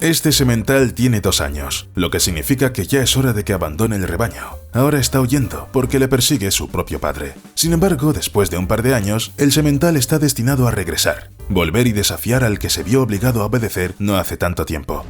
Este semental tiene 2 años, lo que significa que ya es hora de que abandone el rebaño. Ahora está huyendo porque le persigue su propio padre. Sin embargo, después de un par de años, el semental está destinado a regresar, volver y desafiar al que se vio obligado a obedecer no hace tanto tiempo.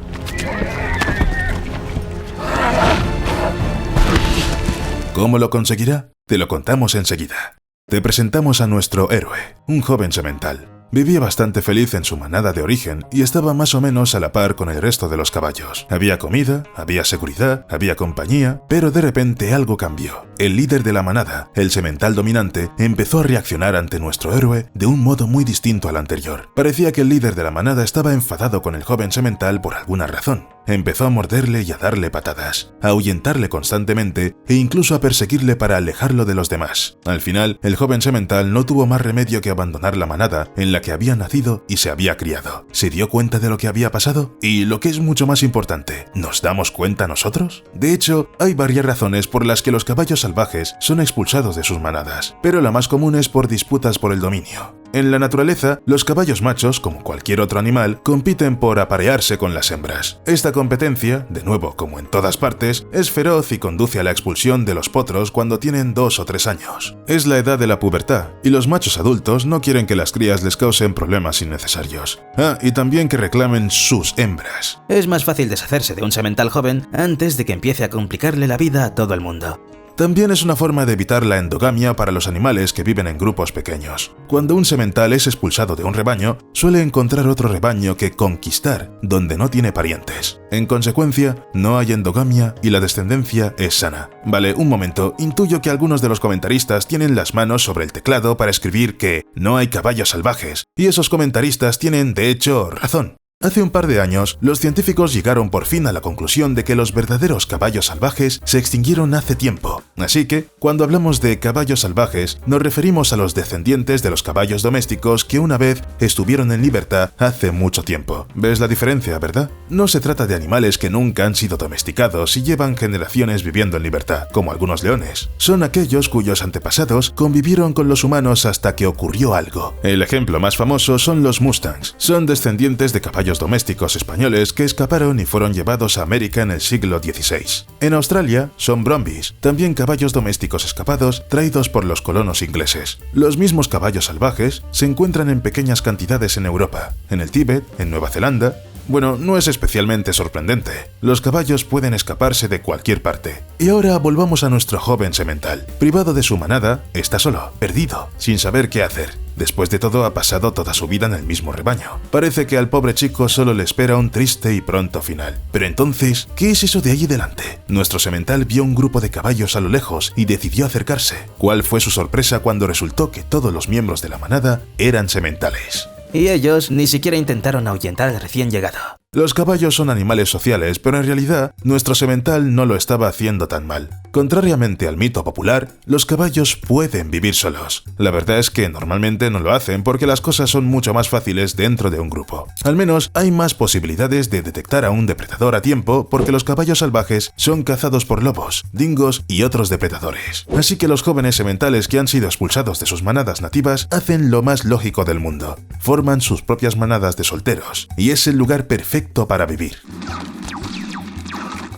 ¿Cómo lo conseguirá? Te lo contamos enseguida. Te presentamos a nuestro héroe, un joven semental. Vivía bastante feliz en su manada de origen y estaba más o menos a la par con el resto de los caballos. Había comida, había seguridad, había compañía, pero de repente algo cambió. El líder de la manada, el semental dominante, empezó a reaccionar ante nuestro héroe de un modo muy distinto al anterior. Parecía que el líder de la manada estaba enfadado con el joven semental por alguna razón. Empezó a morderle y a darle patadas, a ahuyentarle constantemente e incluso a perseguirle para alejarlo de los demás. Al final, el joven semental no tuvo más remedio que abandonar la manada en la que había nacido y se había criado. ¿Se dio cuenta de lo que había pasado? Y lo que es mucho más importante, ¿nos damos cuenta nosotros? De hecho, hay varias razones por las que los caballos salvajes son expulsados de sus manadas, pero la más común es por disputas por el dominio. En la naturaleza, los caballos machos, como cualquier otro animal, compiten por aparearse con las hembras. Esta competencia, de nuevo como en todas partes, es feroz y conduce a la expulsión de los potros cuando tienen 2 o 3 años. Es la edad de la pubertad, y los machos adultos no quieren que las crías les causen problemas innecesarios. Y también que reclamen sus hembras. Es más fácil deshacerse de un semental joven antes de que empiece a complicarle la vida a todo el mundo. También es una forma de evitar la endogamia para los animales que viven en grupos pequeños. Cuando un semental es expulsado de un rebaño, suele encontrar otro rebaño que conquistar, donde no tiene parientes. En consecuencia, no hay endogamia y la descendencia es sana. Vale, un momento, intuyo que algunos de los comentaristas tienen las manos sobre el teclado para escribir que no hay caballos salvajes, y esos comentaristas tienen, de hecho, razón. Hace un par de años, los científicos llegaron por fin a la conclusión de que los verdaderos caballos salvajes se extinguieron hace tiempo. Así que, cuando hablamos de caballos salvajes, nos referimos a los descendientes de los caballos domésticos que una vez estuvieron en libertad hace mucho tiempo. ¿Ves la diferencia, verdad? No se trata de animales que nunca han sido domesticados y llevan generaciones viviendo en libertad, como algunos leones. Son aquellos cuyos antepasados convivieron con los humanos hasta que ocurrió algo. El ejemplo más famoso son los mustangs. Son descendientes de caballos domésticos españoles que escaparon y fueron llevados a América en el siglo XVI. En Australia son brumbies, también caballos domésticos escapados traídos por los colonos ingleses. Los mismos caballos salvajes se encuentran en pequeñas cantidades en Europa, en el Tíbet, en Nueva Zelanda. Bueno, no es especialmente sorprendente. Los caballos pueden escaparse de cualquier parte. Y ahora volvamos a nuestro joven semental. Privado de su manada, está solo, perdido, sin saber qué hacer. Después de todo, ha pasado toda su vida en el mismo rebaño. Parece que al pobre chico solo le espera un triste y pronto final. Pero entonces, ¿qué es eso de allí delante? Nuestro semental vio un grupo de caballos a lo lejos y decidió acercarse. ¿Cuál fue su sorpresa cuando resultó que todos los miembros de la manada eran sementales? Y ellos ni siquiera intentaron ahuyentar al recién llegado. Los caballos son animales sociales, pero en realidad nuestro semental no lo estaba haciendo tan mal. Contrariamente al mito popular, los caballos pueden vivir solos. La verdad es que normalmente no lo hacen porque las cosas son mucho más fáciles dentro de un grupo. Al menos hay más posibilidades de detectar a un depredador a tiempo porque los caballos salvajes son cazados por lobos, dingos y otros depredadores. Así que los jóvenes sementales que han sido expulsados de sus manadas nativas hacen lo más lógico del mundo. Forman sus propias manadas de solteros y es el lugar perfecto para vivir.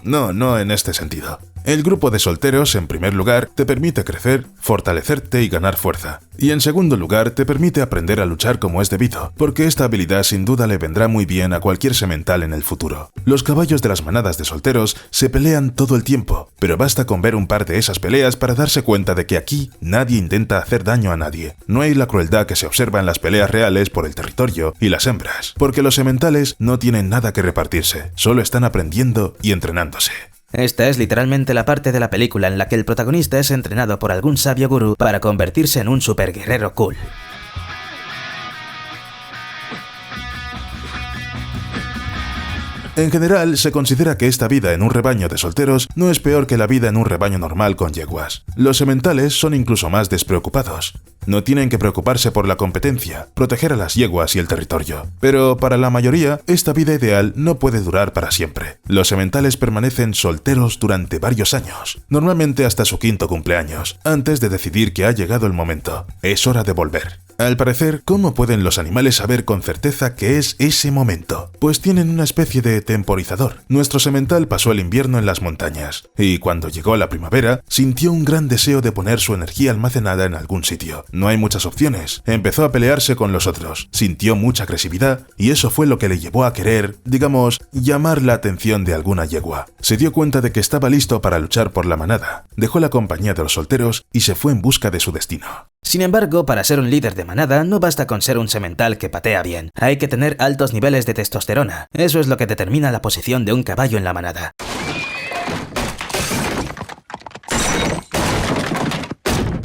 No en este sentido. El grupo de solteros, en primer lugar, te permite crecer, fortalecerte y ganar fuerza. Y en segundo lugar, te permite aprender a luchar como es debido, porque esta habilidad sin duda le vendrá muy bien a cualquier semental en el futuro. Los caballos de las manadas de solteros se pelean todo el tiempo, pero basta con ver un par de esas peleas para darse cuenta de que aquí nadie intenta hacer daño a nadie. No hay la crueldad que se observa en las peleas reales por el territorio y las hembras, porque los sementales no tienen nada que repartirse, solo están aprendiendo y entrenándose. Esta es literalmente la parte de la película en la que el protagonista es entrenado por algún sabio gurú para convertirse en un superguerrero cool. En general, se considera que esta vida en un rebaño de solteros no es peor que la vida en un rebaño normal con yeguas. Los sementales son incluso más despreocupados. No tienen que preocuparse por la competencia, proteger a las yeguas y el territorio. Pero para la mayoría, esta vida ideal no puede durar para siempre. Los sementales permanecen solteros durante varios años, normalmente hasta su 5º cumpleaños, antes de decidir que ha llegado el momento. Es hora de volver. Al parecer, ¿cómo pueden los animales saber con certeza qué es ese momento? Pues tienen una especie de temporizador. Nuestro semental pasó el invierno en las montañas, y cuando llegó la primavera, sintió un gran deseo de poner su energía almacenada en algún sitio. No hay muchas opciones. Empezó a pelearse con los otros, sintió mucha agresividad, y eso fue lo que le llevó a querer, digamos, llamar la atención de alguna yegua. Se dio cuenta de que estaba listo para luchar por la manada, dejó la compañía de los solteros y se fue en busca de su destino. Sin embargo, para ser un líder de manada no basta con ser un semental que patea bien. Hay que tener altos niveles de testosterona. Eso es lo que determina la posición de un caballo en la manada.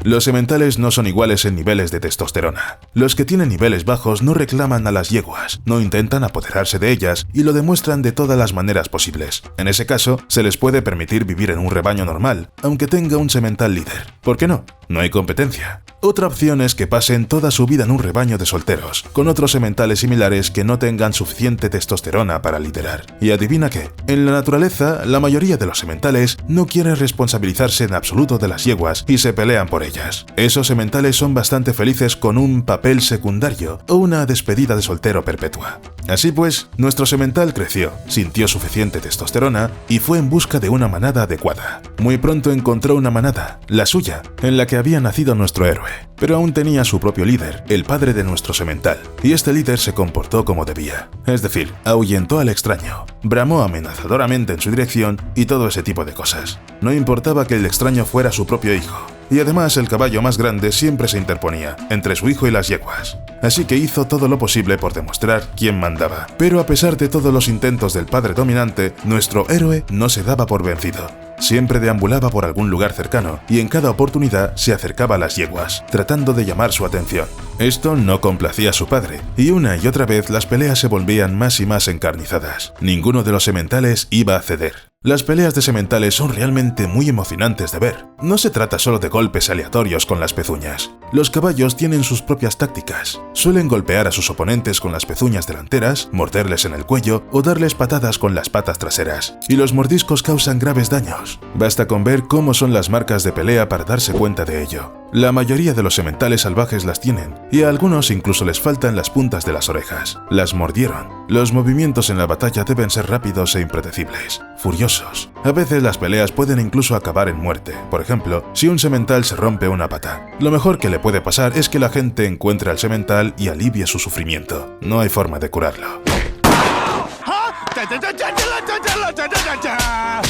Los sementales no son iguales en niveles de testosterona. Los que tienen niveles bajos no reclaman a las yeguas, no intentan apoderarse de ellas y lo demuestran de todas las maneras posibles. En ese caso, se les puede permitir vivir en un rebaño normal, aunque tenga un semental líder. ¿Por qué no? No hay competencia. Otra opción es que pasen toda su vida en un rebaño de solteros, con otros sementales similares que no tengan suficiente testosterona para liderar. Y adivina qué, en la naturaleza, la mayoría de los sementales no quieren responsabilizarse en absoluto de las yeguas y se pelean por ellas. Esos sementales son bastante felices con un papel secundario o una despedida de soltero perpetua. Así pues, nuestro semental creció, sintió suficiente testosterona y fue en busca de una manada adecuada. Muy pronto encontró una manada, la suya, en la que había nacido nuestro héroe. Pero aún tenía su propio líder, el padre de nuestro semental, y este líder se comportó como debía. Es decir, ahuyentó al extraño, bramó amenazadoramente en su dirección y todo ese tipo de cosas. No importaba que el extraño fuera su propio hijo. Y además el caballo más grande siempre se interponía entre su hijo y las yeguas. Así que hizo todo lo posible por demostrar quién mandaba. Pero a pesar de todos los intentos del padre dominante, nuestro héroe no se daba por vencido. Siempre deambulaba por algún lugar cercano y en cada oportunidad se acercaba a las yeguas, tratando de llamar su atención. Esto no complacía a su padre, y una y otra vez las peleas se volvían más y más encarnizadas. Ninguno de los sementales iba a ceder. Las peleas de sementales son realmente muy emocionantes de ver. No se trata solo de golpes aleatorios con las pezuñas. Los caballos tienen sus propias tácticas. Suelen golpear a sus oponentes con las pezuñas delanteras, morderles en el cuello o darles patadas con las patas traseras. Y los mordiscos causan graves daños. Basta con ver cómo son las marcas de pelea para darse cuenta de ello. La mayoría de los sementales salvajes las tienen, y a algunos incluso les faltan las puntas de las orejas. Las mordieron. Los movimientos en la batalla deben ser rápidos e impredecibles, furiosos. A veces las peleas pueden incluso acabar en muerte. Por ejemplo, si un semental se rompe una pata. Lo mejor que le puede pasar es que la gente encuentre al semental y alivie su sufrimiento. No hay forma de curarlo.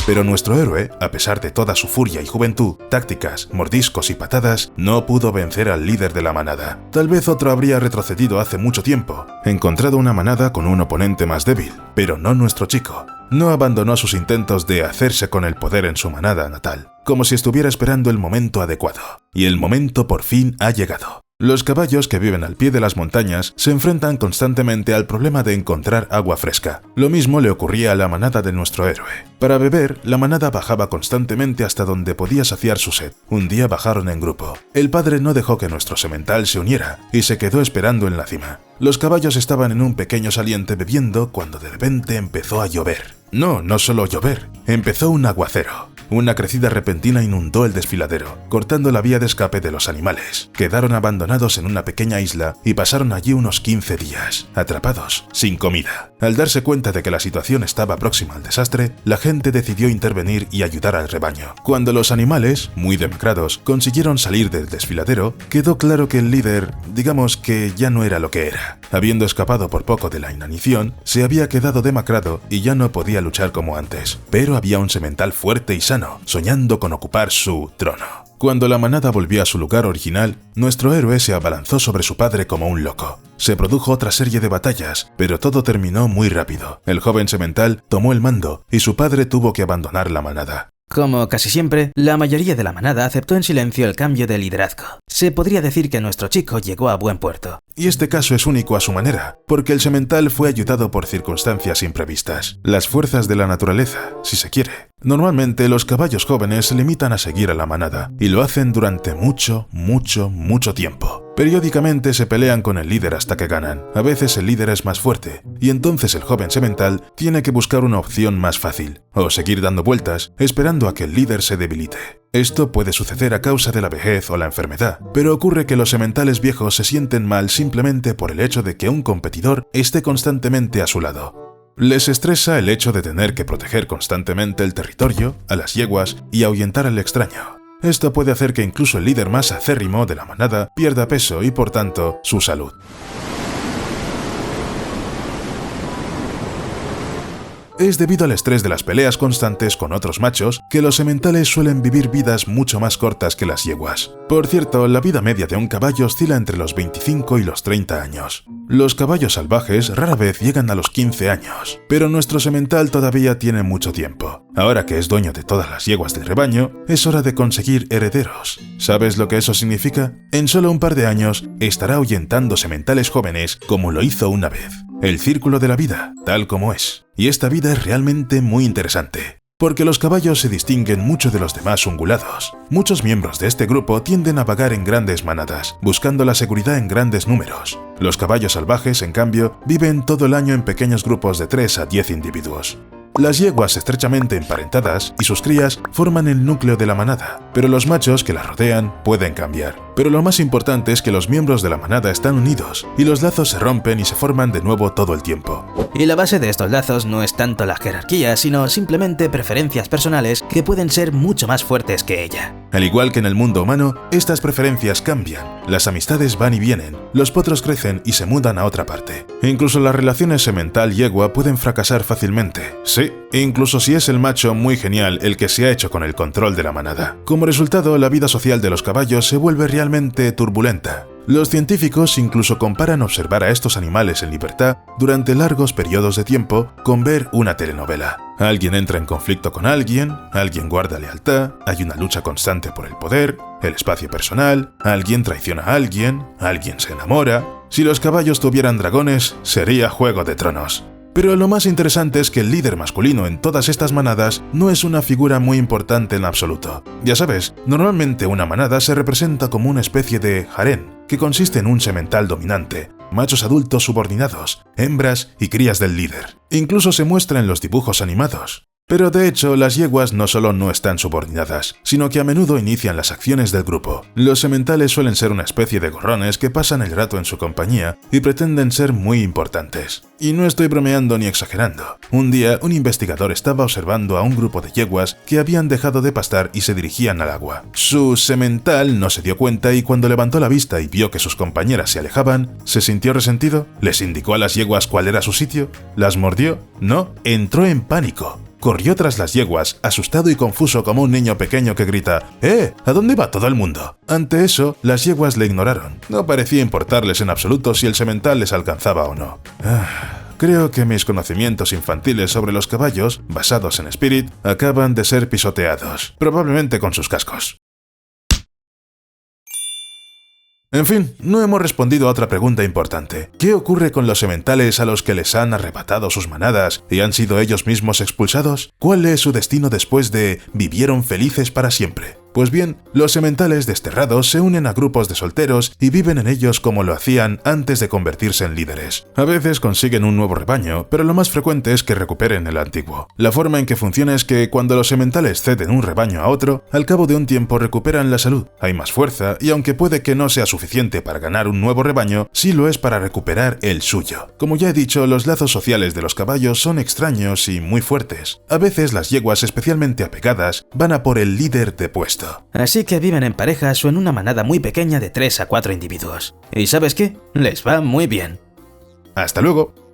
Pero nuestro héroe, a pesar de toda su furia y juventud, tácticas, mordiscos y patadas, no pudo vencer al líder de la manada. Tal vez otro habría retrocedido hace mucho tiempo, encontrado una manada con un oponente más débil, pero no nuestro chico. No abandonó sus intentos de hacerse con el poder en su manada natal, como si estuviera esperando el momento adecuado. Y el momento por fin ha llegado. Los caballos que viven al pie de las montañas se enfrentan constantemente al problema de encontrar agua fresca. Lo mismo le ocurría a la manada de nuestro héroe. Para beber, la manada bajaba constantemente hasta donde podía saciar su sed. Un día bajaron en grupo. El padre no dejó que nuestro semental se uniera y se quedó esperando en la cima. Los caballos estaban en un pequeño saliente bebiendo cuando de repente empezó a llover. No solo llover, empezó un aguacero. Una crecida repentina inundó el desfiladero, cortando la vía de escape de los animales. Quedaron abandonados en una pequeña isla y pasaron allí unos 15 días, atrapados, sin comida. Al darse cuenta de que la situación estaba próxima al desastre, la gente decidió intervenir y ayudar al rebaño. Cuando los animales, muy demacrados, consiguieron salir del desfiladero, quedó claro que el líder, digamos que ya no era lo que era. Habiendo escapado por poco de la inanición, se había quedado demacrado y ya no podía luchar como antes. Pero había un semental fuerte y sano, soñando con ocupar su trono. Cuando la manada volvió a su lugar original, nuestro héroe se abalanzó sobre su padre como un loco. Se produjo otra serie de batallas, pero todo terminó muy rápido. El joven semental tomó el mando y su padre tuvo que abandonar la manada. Como casi siempre, la mayoría de la manada aceptó en silencio el cambio de liderazgo. Se podría decir que nuestro chico llegó a buen puerto. Y este caso es único a su manera, porque el semental fue ayudado por circunstancias imprevistas. Las fuerzas de la naturaleza, si se quiere. Normalmente los caballos jóvenes se limitan a seguir a la manada, y lo hacen durante mucho tiempo. Periódicamente se pelean con el líder hasta que ganan. A veces el líder es más fuerte, y entonces el joven semental tiene que buscar una opción más fácil, o seguir dando vueltas, esperando a que el líder se debilite. Esto puede suceder a causa de la vejez o la enfermedad, pero ocurre que los sementales viejos se sienten mal simplemente por el hecho de que un competidor esté constantemente a su lado. Les estresa el hecho de tener que proteger constantemente el territorio, a las yeguas y ahuyentar al extraño. Esto puede hacer que incluso el líder más acérrimo de la manada pierda peso y, por tanto, su salud. Es debido al estrés de las peleas constantes con otros machos que los sementales suelen vivir vidas mucho más cortas que las yeguas. Por cierto, la vida media de un caballo oscila entre los 25 y los 30 años. Los caballos salvajes rara vez llegan a los 15 años, pero nuestro semental todavía tiene mucho tiempo. Ahora que es dueño de todas las yeguas del rebaño, es hora de conseguir herederos. ¿Sabes lo que eso significa? En solo un par de años estará ahuyentando sementales jóvenes como lo hizo una vez. El círculo de la vida, tal como es. Y esta vida es realmente muy interesante, porque los caballos se distinguen mucho de los demás ungulados. Muchos miembros de este grupo tienden a vagar en grandes manadas, buscando la seguridad en grandes números. Los caballos salvajes, en cambio, viven todo el año en pequeños grupos de 3 a 10 individuos. Las yeguas estrechamente emparentadas y sus crías forman el núcleo de la manada, pero los machos que las rodean pueden cambiar. Pero lo más importante es que los miembros de la manada están unidos, y los lazos se rompen y se forman de nuevo todo el tiempo. Y la base de estos lazos no es tanto la jerarquía, sino simplemente preferencias personales que pueden ser mucho más fuertes que ella. Al igual que en el mundo humano, estas preferencias cambian. Las amistades van y vienen, los potros crecen y se mudan a otra parte. E incluso las relaciones semental-yegua pueden fracasar fácilmente. Sí, incluso si es el macho muy genial el que se ha hecho con el control de la manada. Como resultado, la vida social de los caballos se vuelve realmente turbulenta. Los científicos incluso comparan observar a estos animales en libertad durante largos periodos de tiempo con ver una telenovela. Alguien entra en conflicto con alguien guarda lealtad, hay una lucha constante por el poder, el espacio personal, alguien traiciona a alguien se enamora. Si los caballos tuvieran dragones, sería Juego de Tronos. Pero lo más interesante es que el líder masculino en todas estas manadas no es una figura muy importante en absoluto. Ya sabes, normalmente una manada se representa como una especie de harén, que consiste en un semental dominante, machos adultos subordinados, hembras y crías del líder. Incluso se muestra en los dibujos animados. Pero de hecho, las yeguas no solo no están subordinadas, sino que a menudo inician las acciones del grupo. Los sementales suelen ser una especie de gorrones que pasan el rato en su compañía y pretenden ser muy importantes. Y no estoy bromeando ni exagerando. Un día, un investigador estaba observando a un grupo de yeguas que habían dejado de pastar y se dirigían al agua. Su semental no se dio cuenta y cuando levantó la vista y vio que sus compañeras se alejaban, ¿se sintió resentido? ¿Les indicó a las yeguas cuál era su sitio? ¿Las mordió? No, entró en pánico. Corrió tras las yeguas, asustado y confuso como un niño pequeño que grita ¿a dónde va todo el mundo? Ante eso, las yeguas le ignoraron. No parecía importarles en absoluto si el semental les alcanzaba o no. Creo que mis conocimientos infantiles sobre los caballos, basados en Spirit, acaban de ser pisoteados, probablemente con sus cascos. En fin, no hemos respondido a otra pregunta importante. ¿Qué ocurre con los sementales a los que les han arrebatado sus manadas y han sido ellos mismos expulsados? ¿Cuál es su destino después de vivieron felices para siempre? Pues bien, los sementales desterrados se unen a grupos de solteros y viven en ellos como lo hacían antes de convertirse en líderes. A veces consiguen un nuevo rebaño, pero lo más frecuente es que recuperen el antiguo. La forma en que funciona es que cuando los sementales ceden un rebaño a otro, al cabo de un tiempo recuperan la salud, hay más fuerza y aunque puede que no sea suficiente para ganar un nuevo rebaño, sí lo es para recuperar el suyo. Como ya he dicho, los lazos sociales de los caballos son extraños y muy fuertes. A veces las yeguas especialmente apegadas van a por el líder de puesto. Así que viven en parejas o en una manada muy pequeña de 3 a 4 individuos. ¿Y sabes qué? Les va muy bien. ¡Hasta luego!